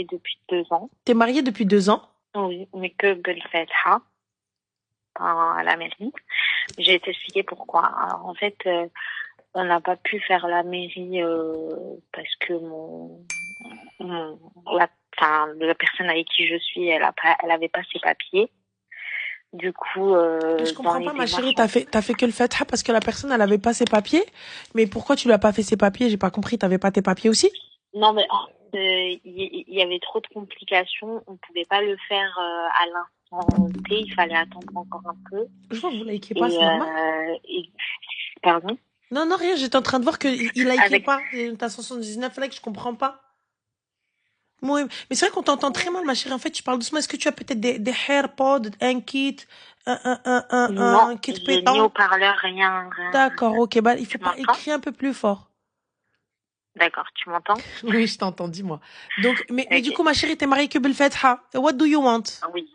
depuis 2 ans. T'es mariée depuis 2 ans? Oui, mais que Belfetha, à la mairie. J'ai t'expliquer pourquoi. Alors, en fait, on n'a pas pu faire la mairie parce que mon la personne avec qui je suis, elle avait pas ses papiers. Du coup, Je dans comprends les pas, ma chérie, démarches, t'as fait que le fatha parce que la personne, elle avait pas ses papiers. Mais pourquoi tu lui as pas fait ses papiers? J'ai pas compris, t'avais pas tes papiers aussi? non mais il y avait trop de complications. On pouvait pas le faire à l'instant T. Il fallait attendre encore un peu. Je vois que vous likez pas, Et, c'est normal. pardon. Non, non, rien, j'étais en train de voir qu'il likait Avec pas. T'as 79 likes, je comprends pas. Moi, mais c'est vrai qu'on t'entend très mal, ma chérie. En fait, tu parles doucement. Est-ce que tu as peut-être des AirPods, un kit, non, un kit j'ai ni pétant? haut-parleur, rien, rien. D'accord, ok. Bah, il Tu faut pas m'entends? écrire un peu plus fort. D'accord, tu m'entends? Oui, je t'entends, dis-moi. Donc, mais du Ok. coup, ma chérie, t'es mariée que Belfetha. What do you want? Oui.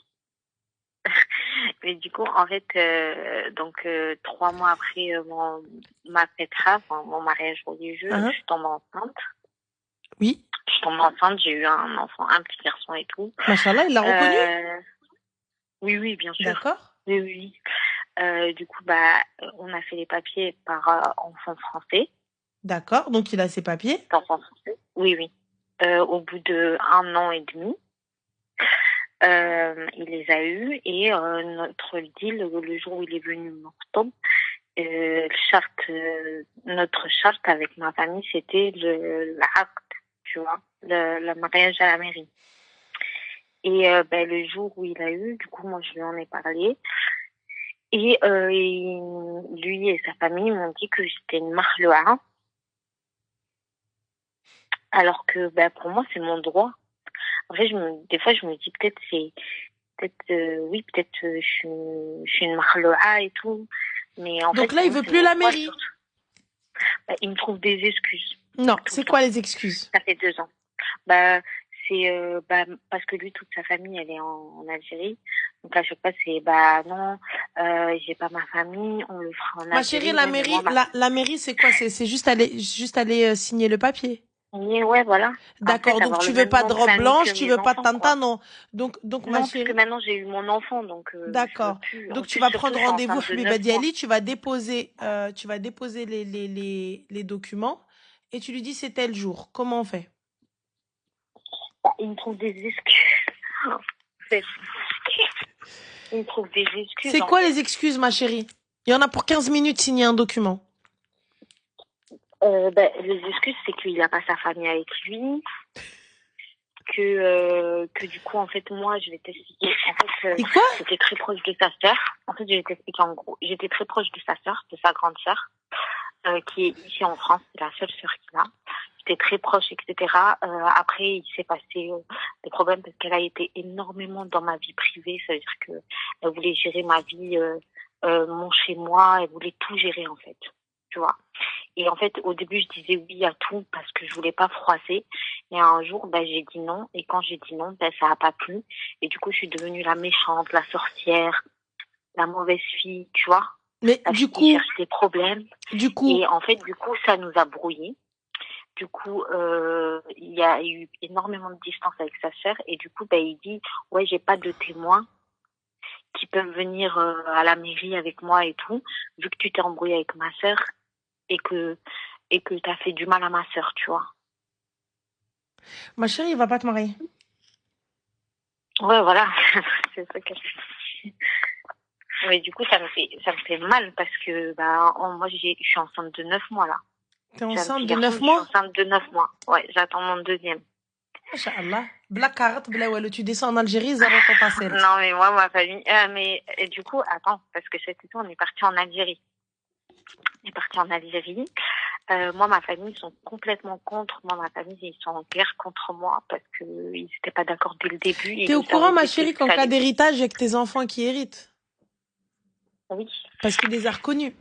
Mais du coup, en fait, donc 3 mois après ma fêtera, enfin, mon mariage religieux, je Hein? suis tombée enceinte. Oui. Je suis tombée enceinte, j'ai eu un enfant, un petit garçon et tout. Machallah, il l'a reconnu? Euh, oui, oui, bien sûr. D'accord. Oui, oui. Oui. Du coup, bah, on a fait les papiers par enfant français. D'accord. Donc, il a ses papiers. Enfant français. Oui, oui. Au bout de 1 an et demi, il les a eus et notre deal, le jour où il est venu m'entendre, notre charte avec ma famille, c'était l'acte, tu vois, le mariage à la mairie. Et ben, le jour où il a eu, du coup, moi, je lui en ai parlé. Et lui et sa famille m'ont dit que j'étais une marloa, alors que ben, pour moi, c'est mon droit. En fait, des fois, je me dis oui, peut-être je suis une marloa et tout. Mais en fait, Donc là, pour il moi, veut c'est plus mon la droit, mairie. surtout. Ben, il me trouve des excuses Non, tout le c'est temps. quoi les excuses? Ça fait 2 ans. Bah, c'est bah, parce que lui, toute sa famille, elle est en Algérie. Donc à chaque fois, c'est bah non, j'ai pas ma famille, on le fera en Ma chérie, Algérie. la Ouais, mais moi, mairie, la mairie, c'est quoi? C'est juste aller signer le papier. famille, ouais, voilà. En fait, D'accord. Donc avoir tu le veux même pas nom de de robe famille que blanche, tu mes veux pas de enfants, tanta, quoi. non. Donc ma Non, parce que chérie. maintenant j'ai eu mon enfant, donc je veux D'accord. plus. En Donc tu plus, vas surtout, prendre je suis rendez-vous, enceinte de Habiba 9 mois. Diali, tu vas déposer les documents et tu lui dis c'est tel jour. Comment on fait? Bah, il me trouve des excuses. En fait, il me trouve des excuses, C'est en quoi fait. les excuses, ma chérie? Il y en a pour 15 minutes signer un document. Bah, les excuses, c'est qu'il n'a pas sa famille avec lui, que du coup, en fait, moi, je vais t'expliquer. En fait, Et quoi? j'étais très proche de sa sœur. En fait, je vais t'expliquer en gros. J'étais très proche de sa sœur, de sa grande sœur, qui est ici en France. C'est la seule sœur qu'il a. J'étais très proche, etc. Après, il s'est passé des problèmes parce qu'elle a été énormément dans ma vie privée. Ça veut dire que elle voulait gérer ma vie, mon chez moi. Elle voulait tout gérer, en fait. Tu vois. Et en fait, au début, je disais oui à tout parce que je voulais pas froisser. Et un jour, ben, j'ai dit non. Et quand j'ai dit non, ben, ça a pas plu. Et du coup, je suis devenue la méchante, la sorcière, la mauvaise fille, tu vois. Mais La du fille qui coup, cherche des problèmes. du coup, Et en fait, du coup, ça nous a brouillés. Du coup, il y a eu énormément de distance avec sa sœur. Et du coup, ben, il dit, ouais, j'ai pas de témoins qui peuvent venir à la mairie avec moi et tout, vu que tu t'es embrouillé avec ma sœur et que t'as fait du mal à ma sœur, tu vois. ma chérie, il va pas te marier. Ouais, voilà. C'est ça que mais du coup, ça me fait mal parce que, bah, moi, je suis enceinte de 9 mois, là. T'es J'ai un enceinte petit de garçon, 9 je suis mois? enceinte de 9 mois. Ouais, j'attends mon deuxième. Masha'Allah. Bla carte, bla ouais, tu descends en Algérie, zéro totacelt. Non, mais moi, ma famille, et du coup, attends, parce que cet été, on est parti en Algérie. On est parti en Algérie. Moi, ma famille, ils sont complètement contre. Moi, ma famille, ils sont en guerre contre moi parce que ils étaient pas d'accord dès le début. T'es Ils au nous courant, avaient ma dit qu'il chérie, qu'en cas fallait. d'héritage, il y a que tes enfants qui héritent? Oui, Parce qu'il les a reconnus.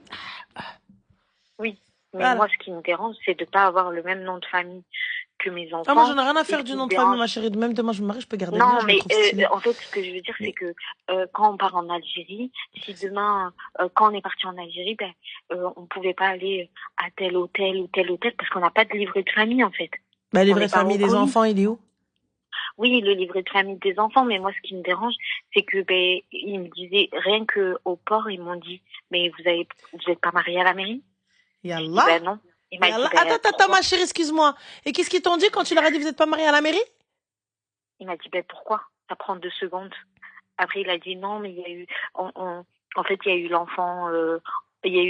oui. Mais moi, Voilà. ce qui me dérange, c'est de pas avoir le même nom de famille que mes Ah, moi, enfants. j'en ai rien à Et faire ce du qui me nom de famille, ma dérange. chérie. Même demain, je me marie, je peux garder le mien, Non, je me mais trouve stylée. en fait, ce que je veux dire, c'est Mais, que quand on part en Algérie, si demain, quand on est parti en Algérie, ben, on pouvait pas aller à tel hôtel ou tel hôtel parce qu'on n'a pas de livret de famille, en fait. bah, les On n'est vraies pas familles des reconnus. enfants, il est où? Oui, le livret de famille des enfants, mais moi, ce qui me dérange, c'est que, ben, ils me disaient, rien que au port, ils m'ont dit, mais vous êtes pas marié à la mairie? Je dis, Yallah. ben non. Il m'a dit, Yallah. Attends, ben attends, pourquoi? ma chérie, excuse-moi. Et qu'est-ce qu'ils t'ont dit quand tu leur as dit vous n'êtes pas mariée à la mairie? Il m'a dit, ben pourquoi? Ça prend 2 secondes. Après, il a dit non, mais il y a eu, en fait, il y a eu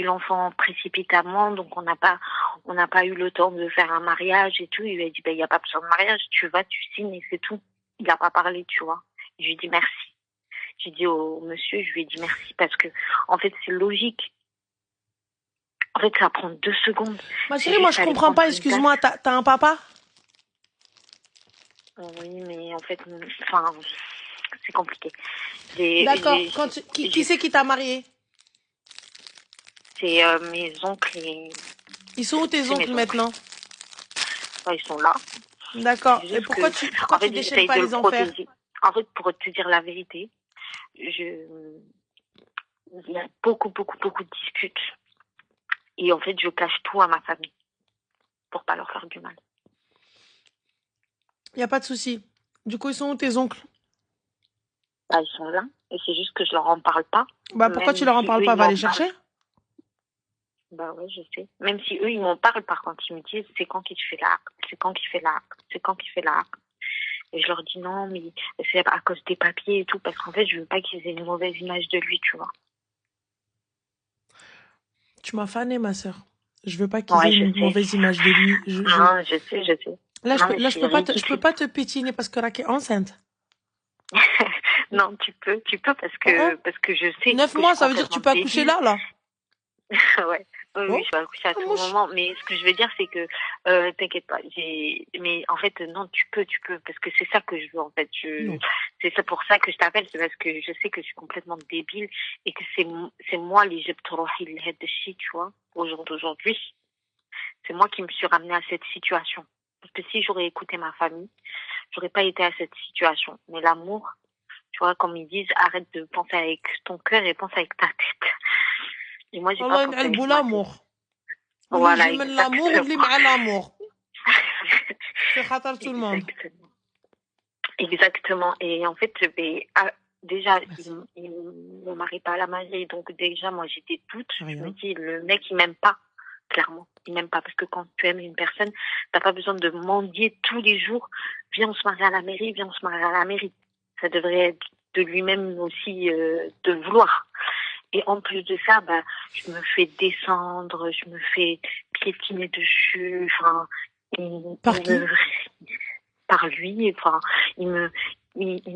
l'enfant précipitamment, donc on n'a pas eu le temps de faire un mariage et tout. Il lui a dit, ben, il n'y a pas besoin de mariage, tu vas, tu signes et c'est tout. Il n'a pas parlé, tu vois. Je lui ai dit merci. J'ai dit au monsieur, je lui ai dit merci parce que, en fait, c'est logique. En fait, ça prend 2 secondes. Ma C'est chérie, moi, juste je aller comprends prendre pas, une tasse. excuse-moi, t'as un papa? Oui, mais en fait, enfin, c'est compliqué. D'accord. Qui J'ai, c'est qui t'a marié? c'est mes oncles et Ils sont où tes c'est mes oncles oncles. maintenant? Enfin, ils sont là. D'accord. C'est Et juste que, pourquoi en tu fait, déchaînes j'essaye pas de le les enfers? protéger. En fait, pour te dire la vérité, il y a beaucoup, beaucoup, beaucoup de disputes. Et en fait, je cache tout à ma famille pour pas leur faire du mal. Y a pas de souci. Du coup, ils sont où tes oncles? Bah, ils sont là. Et c'est juste que je leur en parle pas. Bah, pourquoi tu Même leur en si parles eux, pas? ils Va m'en les parlent. chercher. Bah ouais, je sais. Même si eux, ils m'en parlent, par contre, ils me disent, c'est quand qu'il fait l'acte, c'est quand qu'il fait l'acte, c'est quand qu'il fait l'acte. Et je leur dis non, mais c'est à cause des papiers et tout, parce qu'en fait, je veux pas qu'ils aient une mauvaise image de lui, tu vois. Tu m'as fané, ma sœur. Je veux pas qu'ils Ouais, aient je une sais. mauvaise image de lui. Non, je sais, je sais. Là, Non, mais je c'est peux pas je peux ridicule. pas te pétiner parce que Raki est enceinte. Non, tu peux Hein? parce que je sais 9 que je mois, suis ça veut dire que tu complètement peux accoucher débile. là. Ouais. Oui, oui, Oh, je vais accoucher à tout mouche. moment. Mais ce que je veux dire, c'est que, t'inquiète pas, mais en fait, non, tu peux, parce que c'est ça que je veux, en fait. Non. C'est ça pour ça que je t'appelle, c'est parce que je sais que je suis complètement débile et que c'est moi, les tu vois, au jour d'aujourd'hui. C'est moi qui me suis ramenée à cette situation. Parce que si j'aurais écouté ma famille, j'aurais pas été à cette situation. Mais l'amour, tu vois, comme ils disent, arrête de penser avec ton cœur et pense avec ta tête. Et moi, j'ai pas Allah pensé ينعلبوا avec ma tête. l'amour. واللي Voilà, يجي من l'amour واللي exactement. مع l'amour. في خاطر tout le monde. Exactement. Exactement. Et en fait, ben, déjà, il me marie pas à la mariée. Donc, déjà, moi, j'ai des doutes. Je me Rien. dis, le mec, il m'aime pas. Clairement. Il m'aime pas. Parce que quand tu aimes une personne, t'as pas besoin de mendier tous les jours. Viens, on se marie à la mairie. Viens, on se marie à la mairie. Ça devrait être de lui-même aussi de vouloir. Et en plus de ça, bah, je me fais descendre, je me fais piétiner dessus. Enfin, Par qui? par lui. Enfin, il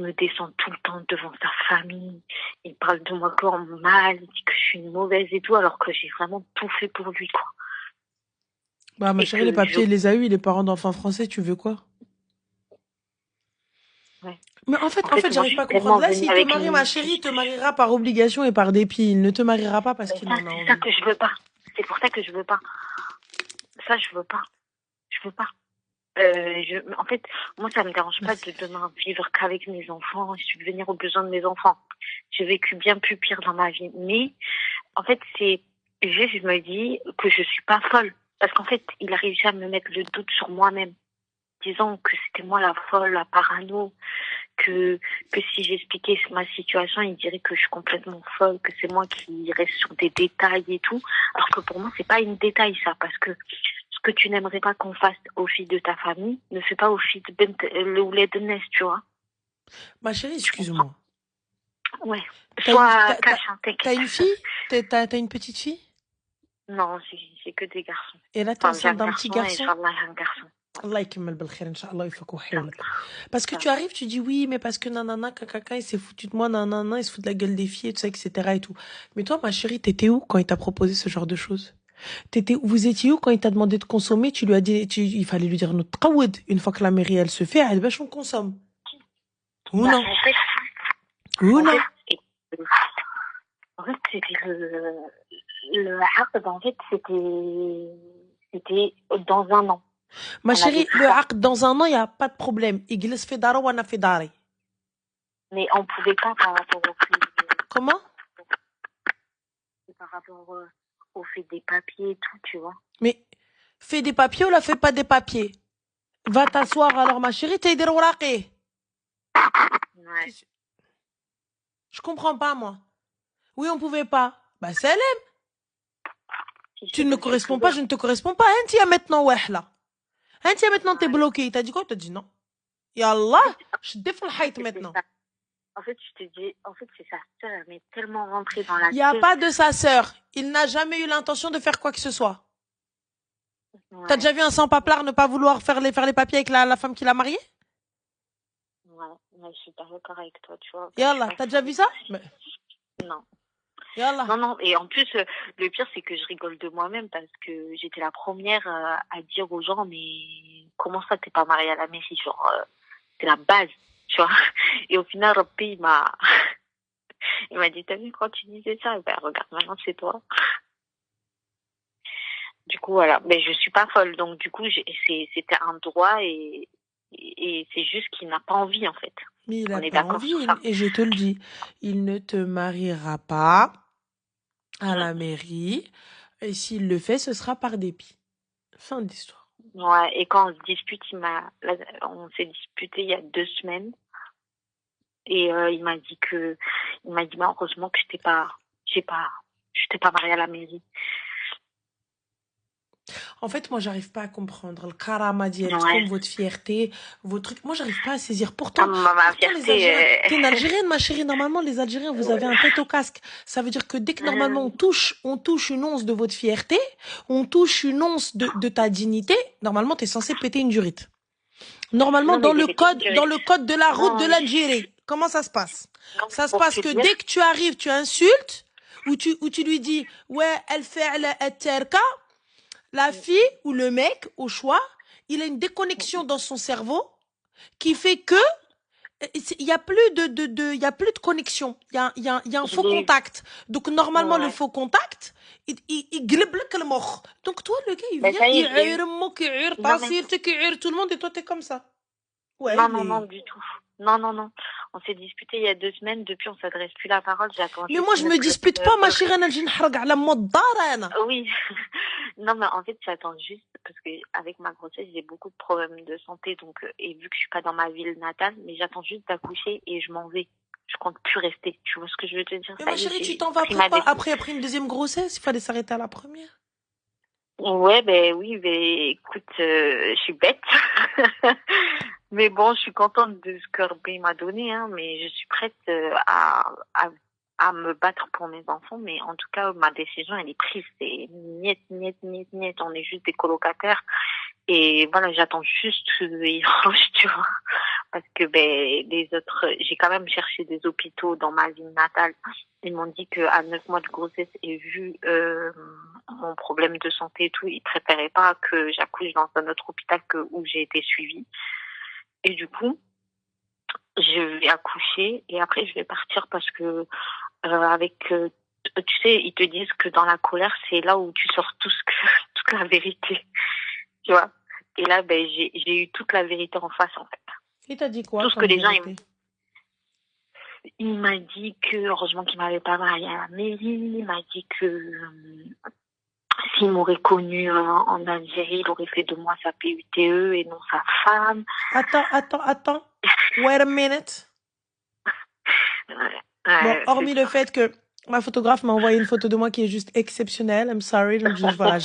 me descend tout le temps devant sa famille. Il parle de moi qu'en mal, il dit que je suis une mauvaise et tout, alors que j'ai vraiment tout fait pour lui, quoi. Bah, ma Et chérie, les que papiers, il les a eu, les parents d'enfants français, tu veux quoi? ouais. Mais en En fait, fait, moi, je j'arrive pas suis à comprendre. tellement Là, venue s'il te avec marie, ma une chérie, il te fiche. mariera par obligation et par dépit. Il ne te mariera pas parce Mais qu'il ça, en a c'est ça envie. que je veux pas. C'est pour ça que je veux pas. Ça, je veux pas. Je veux pas. En fait, moi, ça me dérange pas de demain vivre qu'avec mes enfants et subvenir aux besoins de mes enfants. J'ai vécu bien plus pire dans ma vie. Mais, en fait, c'est juste, je me dis que je suis pas folle. Parce qu'en fait, il a réussi à me mettre le doute sur moi-même, disant que c'était moi la folle, la parano, que si j'expliquais ma situation, il dirait que je suis complètement folle, que c'est moi qui reste sur des détails et tout. Alors que pour moi, c'est pas une détail, ça, parce que ce que tu n'aimerais pas qu'on fasse aux filles de ta famille, ne fais pas aux filles le oulet de Ness, tu vois. Ma chérie, Tu comprends? excuse-moi. Ouais. T'as une, Soit t'as, t'as- cache, hein, t'as t'inquiète. une fille? T'as une petite fille? Non, c'est que des garçons. Et là, t'es Enfin, j'ai enceinte un d'un petit garçon et garçon? Inch'Allah, j'ai un garçon. Allah يكمل بالخير, Inch'Allah, يفك وحولك. Inch'Allah. Parce que tu arrives, tu dis oui, mais parce que nanana, caca, il s'est foutu de moi, nanana, il se fout de la gueule des filles, tout ça, etc. et tout. Mais toi, ma chérie, t'étais où quand il t'a proposé ce genre de choses? Vous étiez où quand il t'a demandé de consommer? Tu lui as dit, il fallait lui dire notre taqawud. Une fois que la mairie, elle se fait, elle bêche, on consomme. Ou Bah, non? Ou en non? fait, en fait, c'était le aqd, en fait, c'était dans un an. Ma On avait chérie, tout le ça. aqd, dans un an, il n'y a pas de problème. Iglis fait dara ou ana fait dari. Mais on pouvait pas par rapport Comment? par rapport au fait des papiers et tout, tu vois. Mais, fais des papiers ou la fais pas des papiers? Va t'asseoir alors, ma chérie, t'es des rourakis. Ouais. Je comprends pas, moi. Oui, on pouvait pas. Bah, c'est elle. Si, Tu si, ne me donc tu corresponds pouvais. pas, je ne te corresponds pas. Un tia maintenant, ouais, là. Un tia maintenant, t'es Ouais. bloqué. Il t'a dit quoi? Il t'a dit non. En Yallah, fait, je défends le en fait, height c'était maintenant. ça. En fait, je te dis, en fait, c'est sa sœur, elle m'est tellement rentrée dans la Il n'y a tête. pas de sa sœur. Il n'a jamais eu l'intention de faire quoi que ce soit. T'as Ouais. déjà vu un sans-paplard ne pas vouloir faire les papiers avec la femme qu'il a mariée? Ouais. Mais je suis pas d'accord avec toi, tu vois. Enfin, je suis Yallah, pas t'as déjà vu fan. ça? Mais, Non. yallah. Non, non. Et en plus, le pire, c'est que je rigole de moi-même parce que j'étais la première à dire aux gens, mais comment ça, t'es pas mariée à la mairie? Genre, c'est la base, tu vois. Et au final, Rabbi, il m'a dit, t'as vu quand tu disais ça? Ben, regarde, maintenant, c'est toi. Du coup, voilà. Mais je suis pas folle. Donc, du coup, c'était un droit et c'est juste qu'il n'a pas envie, en fait. Mais il On n'a est pas d'accord envie. sur ça. Et je te le dis, il ne te mariera pas à Mm. la mairie. Et s'il le fait, ce sera par dépit. Fin d'histoire. Ouais. Et quand on se dispute, là, on s'est disputé il y a 2 semaines. Et il m'a dit malheureusement que je t'ai pas mariée à la mairie. En fait, moi, j'arrive pas à comprendre. Le karama Ouais. comme votre fierté, vos trucs. Moi, j'arrive pas à saisir. Ah, Pourtant, ma pourtant, les fierté, Algériens. T'es une Algérienne, ma chérie. Normalement, les Algériens, vous avez un tête au casque. Ça veut dire que dès que normalement on touche une once de votre fierté, on touche une once de ta dignité, normalement, t'es censé péter une durite. Normalement, non, mais j'ai pété une dans durite. le code de la route de Non, l'Algérie, comment ça se passe? non, Ça se pour passe te que dire, dès que tu arrives, tu insultes, ou tu lui dis, ouais, elle fait terka, la fille ou le mec, au choix, il a une déconnexion dans son cerveau qui fait que il y a plus il y a plus de connexion. Il y a un je faux l'ai eu. contact. Donc, normalement, le Ouais. faux contact, il gleb lek le mokh. Donc, toi, le gars, il Ben, vient, ça y il est, je l'ai eu. عير امك, يعير Non, mais, طاسيرتك, يعير tout le monde, et toi, t'es comme ça. Ouais, non, il non, non, est. du tout. Non, non, non. On s'est disputé il y a 2 semaines. Depuis, on s'adresse plus la parole. J'attends Mais juste moi, je notre me dispute pas, ma heure. chérie, انا نجي نحرق على مو الدار انا. Oui. Non, mais en fait, j'attends juste parce que avec ma grossesse, j'ai beaucoup de problèmes de santé. Donc, et vu que je suis pas dans ma ville natale, mais j'attends juste d'accoucher et je m'en vais. Je compte plus rester. Tu vois ce que je veux te dire? Mais Ça ma y est, chérie, tu j'ai t'en vas pris après ma quoi? décision. Après une deuxième grossesse? Il fallait s'arrêter à la première. Ouais, ben oui, mais écoute, je suis bête. Mais bon, je suis contente de ce que Rabbi m'a donné, hein, mais je suis prête à me battre pour mes enfants. Mais en tout cas, ma décision, elle est prise. C'est niet, niet, niet, niet. On est juste des colocataires. Et voilà, j'attends juste qu'ils rangent, tu vois. Parce que les autres, j'ai quand même cherché des hôpitaux dans ma ville natale. Ils m'ont dit qu'à 9 mois de grossesse et vu mon problème de santé et tout, ils préféraient pas que j'accouche dans un autre hôpital où j'ai été suivie. Et du coup, je vais accoucher et après je vais partir parce que tu sais, ils te disent que dans la colère, c'est là où tu sors toute la vérité, tu vois. Et là, j'ai eu toute la vérité en face, en fait. Il t'a dit quoi Tout ce que comme les gens, vérité? il m'a dit que, heureusement qu'il m'avait pas marié à la mairie. Il m'a dit que s'il m'aurait connu en Algérie, il aurait fait de moi sa PUTE et non sa femme. Attends. Wait a minute. Bon, hormis le fait que ma photographe m'a envoyé une photo de moi qui est juste exceptionnelle. I'm sorry. Donc, voilà,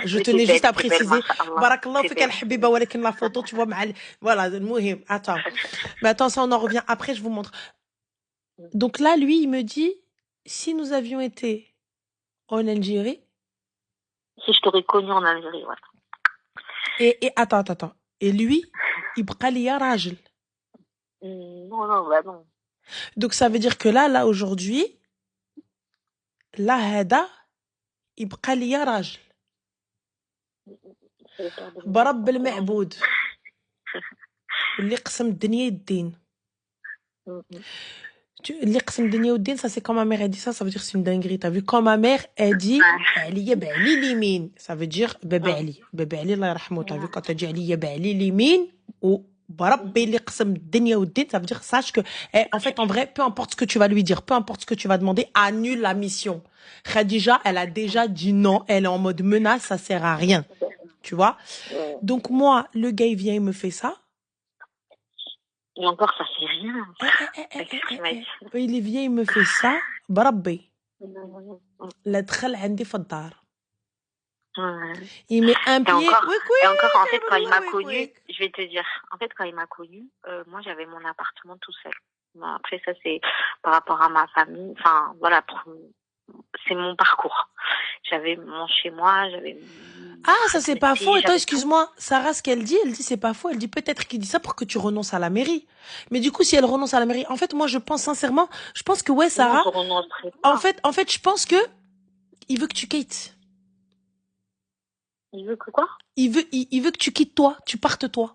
je tenais juste à préciser. Barakallah fik al-habiba, walakin la photo, tu vois, voilà, المهم. Attends. Mais attends, ça, on en revient. Après, je vous montre. Donc là, lui, il me dit, si nous avions été en Algérie. Si je t'aurais connu en Algérie, voilà. Et attends. Et lui, il bqa liya rajel. Non, bah non. Donc, ça veut dire que là, aujourd'hui, là, hada, il bqa liya rajel. برب المعبود واللي قسم الدنيا يدين. اللي قسم الدنيا والدين, ça c'est quand ma mère a dit ça veut dire c'est une dinguerie. T'as vu, quand ma mère a dit عليا بعلي اليمين, ça veut dire بابا علي الله يرحمه. T'as vu, quand elle dit عليا بعلي اليمين وبربي اللي قسم الدنيا والدين, ça veut dire sache que en fait, en vrai, peu importe ce que tu vas lui dire, peu importe ce que tu vas demander, annule la mission. Khadija, elle a déjà dit non, elle est en mode menace, ça sert à rien. Tu vois? Donc moi, le gars, il vient, il me fait ça. Et encore, ça fait rien. Eh, eh, eh, eh, Qu'est-ce eh, qu'il eh, m'a eh. dit? Olivier, il me fait ça. بربي Ouais. لا دخل عندي في الدار. Il met un Et pied. encore, Wik et encore, wik, en fait, quand il Allah m'a wik connu, wik. je vais te dire, en fait, quand il m'a connu, moi, j'avais mon appartement tout seul. Bon, après, ça, c'est par rapport à ma famille. Enfin, voilà, c'est mon parcours. J'avais mon chez moi, j'avais mon Ah, ça c'est pas faux. khadmeti, Et toi, j'avais tout. excuse-moi, Sarah, ce qu'elle dit c'est pas faux. Elle dit peut-être qu'il dit ça pour que tu renonces à la mairie. Mais du coup, si elle renonce à la mairie, en fait, moi, je pense sincèrement, je pense que ouais, Non, Sarah, je renoncerai en pas. fait, en fait, je pense que il veut que tu quittes. Il veut que quoi? Il veut que tu quittes toi, tu partes toi.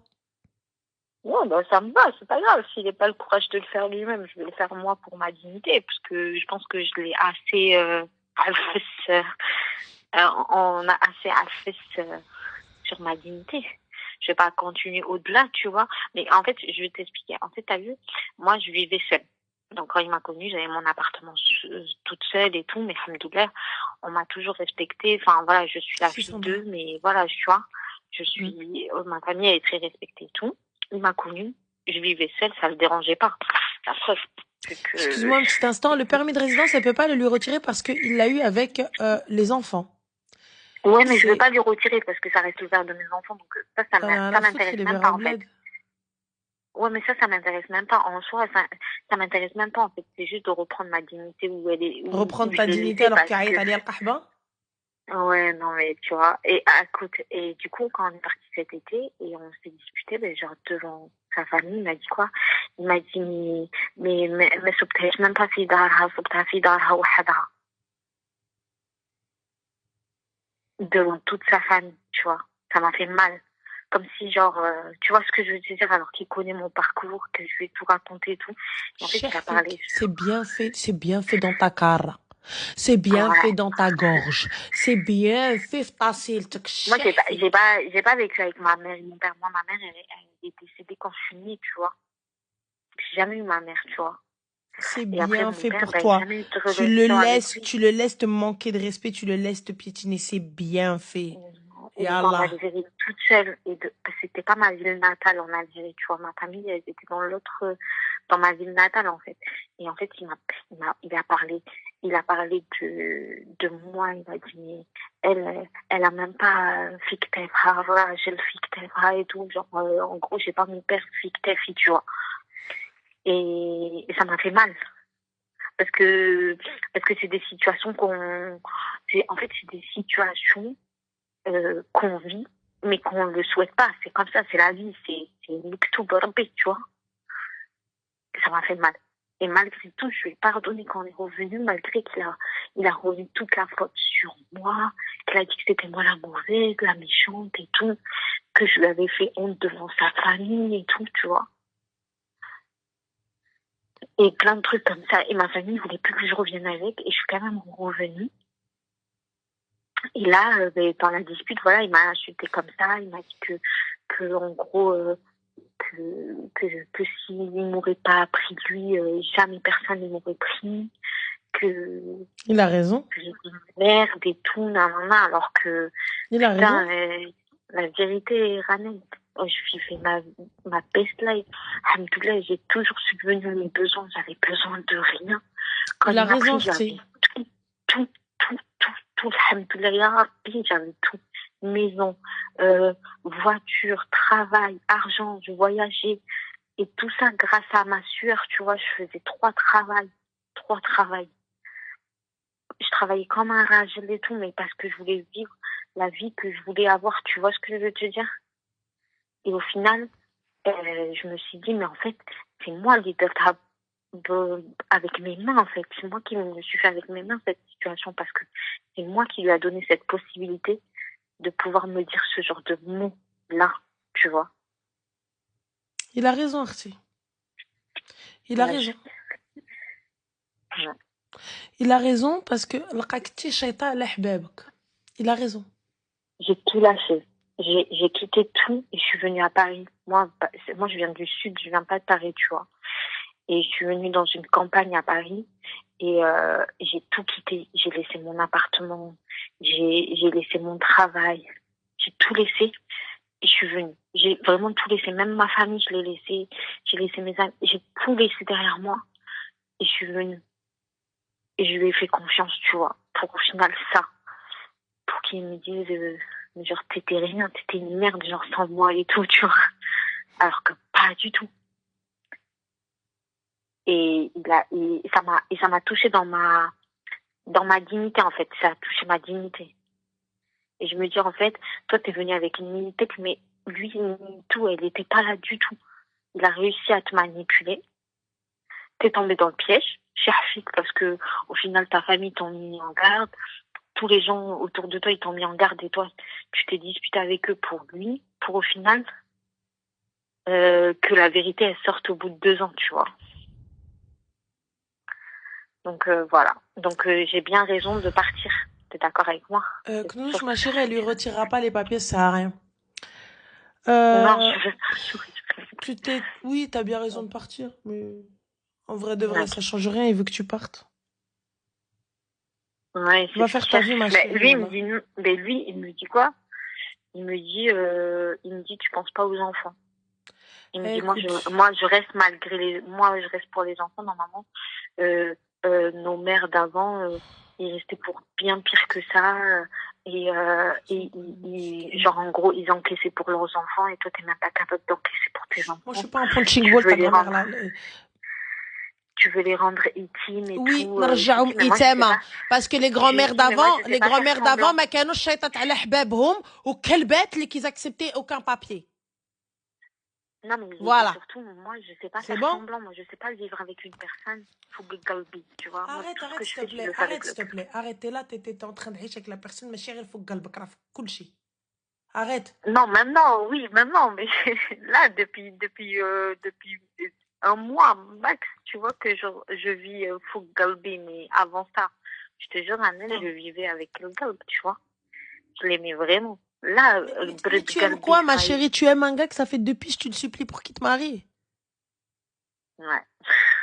Ouais, bah, ça me va, c'est pas grave. S'il n'a pas le courage de le faire lui-même, je vais le faire moi pour ma dignité, parce que je pense que je l'ai assez, on a assez sur ma dignité. Je vais pas continuer au-delà, tu vois. Mais en fait, je vais t'expliquer. En fait, t'as vu, moi, je vivais seule. Donc, quand il m'a connue, j'avais mon appartement toute seule et tout, mais alhamdoulilah, on m'a toujours respectée. Enfin, voilà, je suis la fille d'eux, mais voilà, tu vois, ma famille est très respectée et tout. Il m'a connue, je vivais seule, ça le dérangeait pas. La preuve, c'est que... Excuse-moi un petit instant, le permis de résidence, elle peut pas le lui retirer parce qu'il l'a eu avec les enfants. Ouais, mais je veux C'est, pas lui retirer parce que ça reste l'affaire de mes enfants, donc t'en as rien ça à foutre, il m'intéresse est même vers un pas en fait. bled. Ouais, mais ça m'intéresse même pas. En soi, ça m'intéresse même pas, en fait. C'est juste de reprendre ma dignité où elle est, où Reprendre je ta l'ai dignité laissée alors parce qu'Aït que, Ali Al-Kahba. ouais, non, mais tu vois. Et à côté, et du coup, quand on est parti cet été et on s'est disputé, ben, genre, devant sa famille, il m'a dit quoi? Il m'a dit, mais صبتهاش même pas في دارها, صبتها في دارها وحدها. Devant toute sa famille, tu vois. Ça m'a fait mal. Comme si, genre, tu vois ce que je veux te dire, alors qu'il connaît mon parcours, que je vais tout raconter et tout. Et en fait, il a parlé C'est sur... bien fait dans ta cara. C'est bien Ouais. fait dans ta gorge. C'est bien fait في طاسيلتك. Moi, شحفي. j'ai pas vécu avec ma mère et mon père. Moi, ma mère, elle est décédée quand je suis née, tu vois. J'ai jamais eu ma mère, tu vois. C'est Et après, bien mon fait père, pour ben, j'ai toi. jamais eu de relation avec lui. Tu le laisses te manquer de respect, tu le laisses te piétiner. C'est bien fait. Et Et j'étais en Allah. Algérie toute seule. C'était pas ma ville natale en Algérie, tu vois. Ma famille, elle était dans ma ville natale, en fait. Et en fait, il a parlé de moi. Il a dit, mais elle a même pas Fiktefra, voilà, j'ai le Fiktefra et tout. Genre, en gros, j'ai pas mon père Fiktefi, tu vois. Et ça m'a fait mal. Parce que, parce que c'est des situations en fait, c'est des situations qu'on vit, mais qu'on ne le souhaite pas. C'est comme ça, c'est la vie, c'est Miktoub Rabbi, tu vois. Ça m'a fait mal. Et malgré tout, je lui ai pardonné quand on est revenu, malgré il a revu toute la faute sur moi, qu'il a dit que c'était moi la mauvaise, la méchante et tout, que je lui avais fait honte devant sa famille et tout, tu vois. Et plein de trucs comme ça. Et ma famille voulait plus que je revienne avec, et je suis quand même revenue. Et là, dans la dispute, voilà, il m'a insulté comme ça, il m'a dit que en gros, que s'il m'aurait pas pris de lui, jamais personne ne m'aurait pris, que, Il a raison. que j'étais une merde et tout, nanana, alors que, Il a raison. putain, la vérité est ranée. Oh, je vivais ma best life. Alhamdoulilah, j'ai toujours subvenu à mes besoins, j'avais besoin de rien. Quand Il il a m'a raison, pris, j'avais Arti. tout, alhamdoulilah, ya Rabbi, j'avais tout. Maison, voiture, travail, argent, je voyageais. Et tout ça grâce à ma sueur, tu vois, je faisais trois travails. Je travaillais comme un ragel et tout, mais parce que je voulais vivre la vie que je voulais avoir, tu vois ce que je veux te dire? Et au final, je me suis dit, mais en fait, c'est moi le leader avec mes mains, en fait. C'est moi qui me suis fait avec mes mains cette situation parce que c'est moi qui lui a donné cette possibilité de pouvoir me dire ce genre de mots-là, tu vois. Il a raison, Arti. Il a Ouais, raison. ouais. Il a raison parce que il a raison. J'ai tout lâché. J'ai quitté tout et je suis venue à Paris. Moi, je viens du sud, je viens pas de Paris, tu vois. Et je suis venue dans une campagne à Paris et j'ai tout quitté. J'ai laissé mon appartement, j'ai laissé mon travail, j'ai tout laissé et je suis venue. J'ai vraiment tout laissé, même ma famille, je l'ai laissé, j'ai laissé mes amis, j'ai tout laissé derrière moi et je suis venue. Et je lui ai fait confiance, tu vois, pour au final ça, pour qu'il me dise, genre, t'étais rien, t'étais une merde, genre, sans moi et tout, tu vois. Alors que pas du tout. Et ça m'a touché dans ma dignité, en fait. Ça a touché ma dignité. Et je me dis, en fait, toi, t'es venu avec une dignité, mais lui, tout, elle était pas là du tout. Il a réussi à te manipuler. T'es tombé dans le piège, chez Hafid, parce que, au final, ta famille t'ont mis en garde. Tous les gens autour de toi, ils t'ont mis en garde et toi, tu t'es disputé avec eux pour lui, pour au final, que la vérité, elle sorte au bout de 2 ans, tu vois. Donc, voilà. Donc, j'ai bien raison de partir. T'es d'accord avec moi? C'est Knouch, sûr. ma chérie, elle lui retirera pas les papiers, ça sert à rien. Non, Euh, je veux pas. Oui, t'as bien raison de partir, mais en vrai de vrai, Ouais, ça change rien, il veut que tu partes. ouais, c'est Va ce qu'il faire ta vie, cherche. ma Mais chérie, lui, il me voilà. dit, mais lui, il me dit quoi? Il me dit, tu penses pas aux enfants. Il me Eh, dit, écoute, moi, je reste moi, je reste pour les enfants, normalement. Euh, nos mères d'avant, ils restaient pour bien pire que ça. Genre, en gros, ils encaissaient pour leurs enfants et toi, t'es même pas capable d'encaisser pour tes moi, je enfants. suis pas un punching Tu ball, veux ta les grand-mère, rendre, là. tu veux les rendre intimes et Oui, tout. Je lui نرجعهم dis, mais moi, je sais إتامة. pas. Parce que Je lui dis, mais moi, je sais les pas faire grand-mères d'avant, semblant. ما كانوش شيطات على حبابهم وكلبات اللي qu'ils acceptaient aucun papier. Non, mais je dis Voilà. surtout, moi, je sais pas C'est faire bon? semblant. Moi, je sais pas vivre avec une personne. Faut que galbi, tu vois. Moi, Arrête, tout ce que arrête, je s'il te fais, je plaît. le fais Arrête, avec s'il le te cœur. plaît. Arrête, t'es là, t'étais en train de riche avec la personne, mais chérie, il faut que راه في كل شيء. Arrête. Non, maintenant, oui, maintenant, mais là, depuis un mois max, tu vois que je vis full galbi, mais avant ça, je te jure, Annelle, je vivais avec le galb, tu vois. Je l'aimais vraiment. Là, le Mais brid tu aimes galbi, quoi, ma ça y est. chérie? Tu aimes un gars que ça fait deux piges, tu le supplies pour qu'il te marie. Ouais,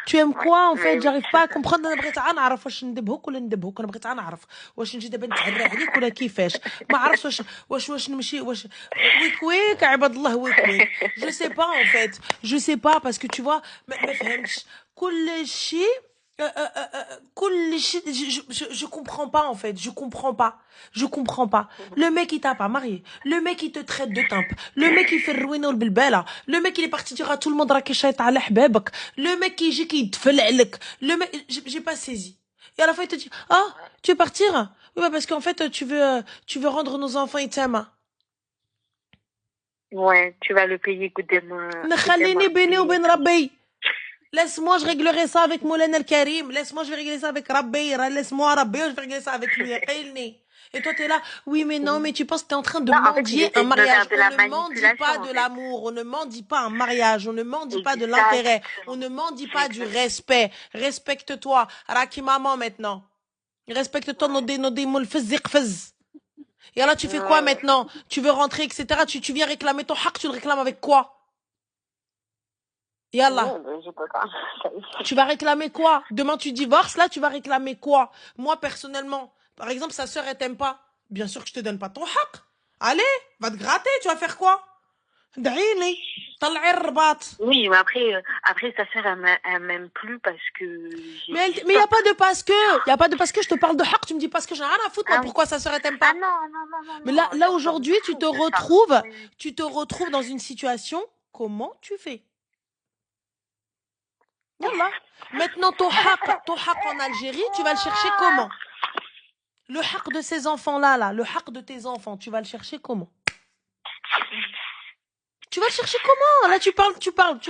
Tu aimes ouais, quoi en mais fait? oui. J'arrive pas à comprendre. انا بغيت نعرف واش ندبهك ولا ندبهك. انا بغيت نعرف واش نجي دابا نتعرى عليك ولا كيفاش. ما عرفتش واش نمشي واش ويك ويك عباد الله ويك ويك. Je sais pas en fait. Je sais pas parce que tu vois ما فهمتش كل شيء. كل شيء je comprends pas en fait. Je comprends pas. Je comprends pas. Le mec il t'a pas marié. Le mec il te traite de timpe. Le mec il fait le ruino بالبالة. Le mec il est parti dire à tout le monde راكي شايط على حبابك. Le mec qui يجي يتفل عليك. Le mec j'ai pas saisi. Et à la fin il te dit ah tu veux partir? Oui bah parce qu'en fait tu veux rendre nos enfants itama. Ouais, tu vas le payer نخليني بيني Goudem. وبين ربي. Laisse-moi, je réglerai ça avec Moulin El Karim. Laisse-moi, je vais régler ça avec Rabbi. Laisse-moi Rabbi, je vais régler ça avec lui. Et toi, t'es là. Oui, mais non, mais tu penses que t'es en train de Non, en fait, il mendier un essaie de me faire mariage. de On la ne mendie manipulation, pas en de fait. l'amour. On ne mendie pas un mariage. On ne mendie pas de l'intérêt. On Exactement. ne mendie pas du Exactement. respect. Respecte-toi. Raki maman maintenant. Respecte-toi, Ouais. nos moule fez. Et là, tu fais quoi Ouais. maintenant? Tu veux rentrer, etc. Tu viens réclamer ton haq, tu le réclames avec quoi? Yallah. Ouais, ben, je peux pas. Tu vas réclamer quoi? Demain, tu divorces, là, tu vas réclamer quoi? Moi, personnellement, par exemple, sa sœur, elle t'aime pas. Bien sûr que je te donne pas ton haq. Allez, va te gratter, tu vas faire quoi? D'Aini, طلعي الرباط. Oui, mais après sa sœur, elle m'aime plus parce que j'ai dit Mais y a stop. pas de parce que. Y a pas de parce que je te parle de haq, tu me dis parce que j'en ai rien à foutre, moi, Ah oui. pourquoi sa sœur, elle t'aime Ah pas? non, non, non, non, Mais non. là, Je m'en aujourd'hui, fous de ça. Oui, oui. tu te retrouves dans une situation, comment tu fais? Yallah. Maintenant, ton haq en Algérie, tu vas le chercher comment? Le haq de ces enfants-là, le haq de tes enfants, tu vas le chercher comment? Tu vas le chercher comment? Là, tu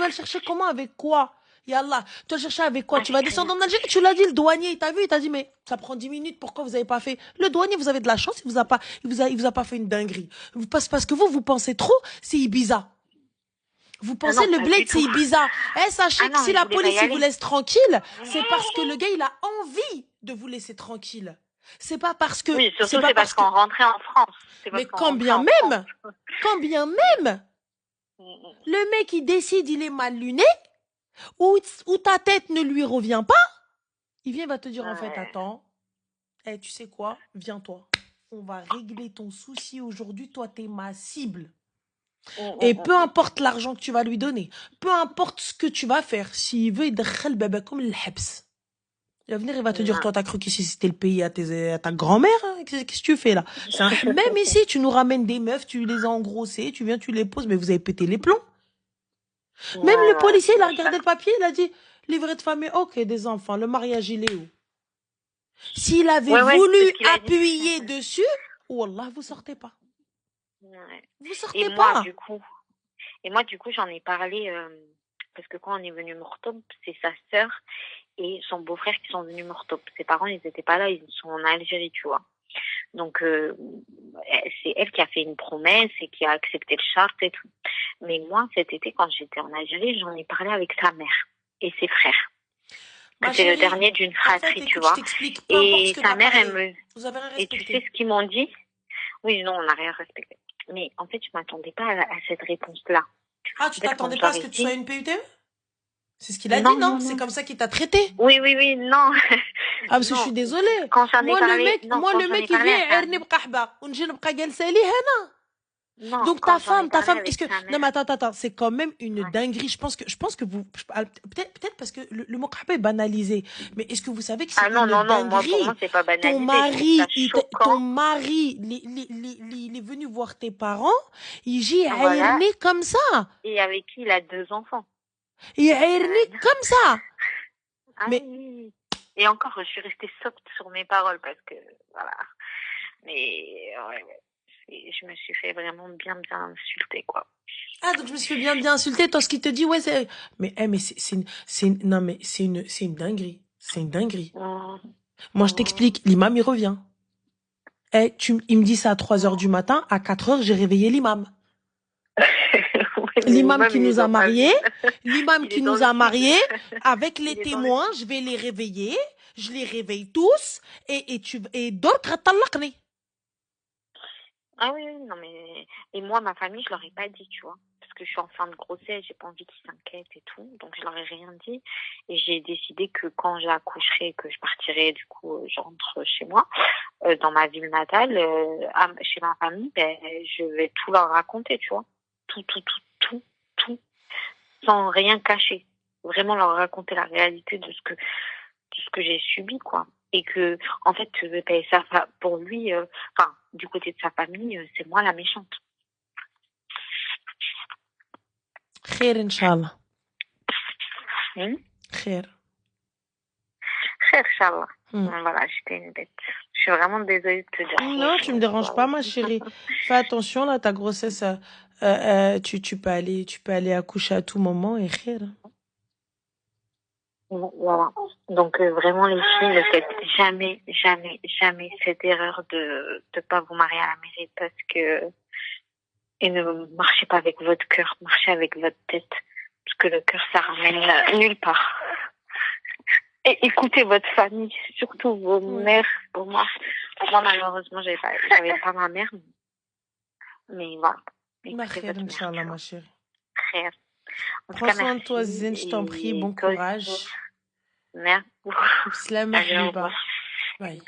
vas le chercher comment? Avec quoi? Yallah, tu vas le chercher avec quoi? Tu vas Avec, descendre en Algérie, tu l'as dit, le douanier, il t'a vu, il t'a dit, mais ça prend 10 minutes, pourquoi vous avez pas fait? Le douanier, vous avez de la chance, il vous a pas fait une dinguerie. Parce que vous pensez trop, c'est Ibiza. Vous ah pensez non, le pas du bled, c'est tout. Ibiza. Eh, Ah sachez que non, si je la voulais pas y police, il vous aller. laisse tranquille, c'est parce que le gars, il a envie de vous laisser tranquille. C'est pas parce que, Oui, c'est surtout pas c'est parce parce que, qu'on rentrait en France. C'est parce mais qu'on rentrait en France. quand bien Mm, même, mm, mm. le mec, il décide, il est mal luné, ou ta tête ne lui revient pas, il vient, il va te dire, en fait, Ouais. attends, eh, tu sais quoi, viens-toi. On va régler ton souci aujourd'hui, toi, t'es ma cible. Et peu importe l'argent que tu vas lui donner, peu importe ce que tu vas faire, s'il veut, il يدخل باباكم للحبس. Il va venir, il va te dire, toi, t'as cru qu'ici c'était le pays à ta grand-mère, hein? Qu'est-ce que tu fais là? C'est un hammam ici, tu nous ramènes des meufs, tu les as engrossées, tu viens, tu les poses, mais vous avez pété les plombs. Même le policier, il a regardé le papier, il a dit, livret de famille, ok, des enfants, le mariage, il est où? S'il avait voulu appuyer dessus, wallah, vous sortez pas. Vous sortez pas. Et moi, du coup, j'en ai parlé, parce que quand on est venu Mortob, c'est sa sœur et son beau-frère qui sont venus Mortob. Ses parents, ils étaient pas là, ils sont en Algérie, tu vois. Donc, c'est elle qui a fait une promesse et qui a accepté le charte et tout. Mais moi, cet été, quand j'étais en Algérie, j'en ai parlé avec sa mère et ses frères. C'était le dernier d'une fratrie, tu vois. Et sa mère, elle me... Et tu sais ce qu'ils m'ont dit? Oui, non, on n'a rien respecté. Mais en fait, je m'attendais pas à cette réponse-là. Ah, tu t'attendais pas à ce que tu sois une PUTE? C'est ce qu'il a dit, non? C'est comme ça qu'il t'a traité? Oui, non. Ah, parce que je suis désolée. Moi, le mec, il vient, Erni Bqahba, Unjil Bqagal Sali, Hana. Donc ta femme, est-ce que non mais attends, c'est quand même une dinguerie. Je pense que vous peut-être parce que le mot kahba est banalisé, mais est-ce que vous savez que c'est une dinguerie? Moi, pour moi, c'est pas banalisé. Ton mari, il est venu voir tes parents, il gît aérné comme ça. Et avec qui il a 2 enfants. Il aérné comme ça. Ah mais oui. Et encore, je suis restée soft sur mes paroles parce que voilà. Mais ouais. Je me suis fait vraiment bien insulter, quoi. Ah, donc je me suis fait bien insulter. Toi, ce qu'il te dit, ouais, c'est... Mais c'est une dinguerie. C'est une dinguerie. Moi, je t'explique. L'imam, il revient. Il me dit ça à 3h du matin. À 4h, j'ai réveillé l'imam. L'imam qui nous a mariés. L'imam qui nous a mariés. Avec les témoins, je vais les réveiller. Je les réveille tous. Et donc, ratalakni. Ah oui, non mais... Et moi, ma famille, je leur ai pas dit, tu vois. Parce que je suis en fin de grossesse, j'ai pas envie qu'ils s'inquiètent et tout. Donc, je leur ai rien dit. Et j'ai décidé que quand j'accoucherai, que je partirai, du coup, je rentre chez moi, dans ma ville natale, chez ma famille, je vais tout leur raconter, tu vois. Tout. Sans rien cacher. Vraiment leur raconter la réalité de ce que j'ai subi, quoi. Et que, en fait, ça, pour lui, du côté de sa famille, c'est moi la méchante. Khair, Inch'Allah. Khair. Khair, Inch'Allah. Voilà, j'étais une bête. Je suis vraiment désolée de te dire. Non, tu me déranges pas, ma chérie. Fais attention, là, ta grossesse, tu peux aller accoucher à tout moment et khair. Voilà. Donc vraiment les filles, ne faites jamais cette erreur de pas vous marier à la mairie parce que et ne marchez pas avec votre cœur, marchez avec votre tête parce que le cœur ça ramène nulle part. Et écoutez votre famille, surtout vos mères. Pour moi malheureusement j'avais pas ma mère, mais voilà. Khair, Inch'Allah, ma chérie. Khair. Prends soin de toi, Zine, je t'en prie, bon courage. Merci. Salam, Habiba. Bye.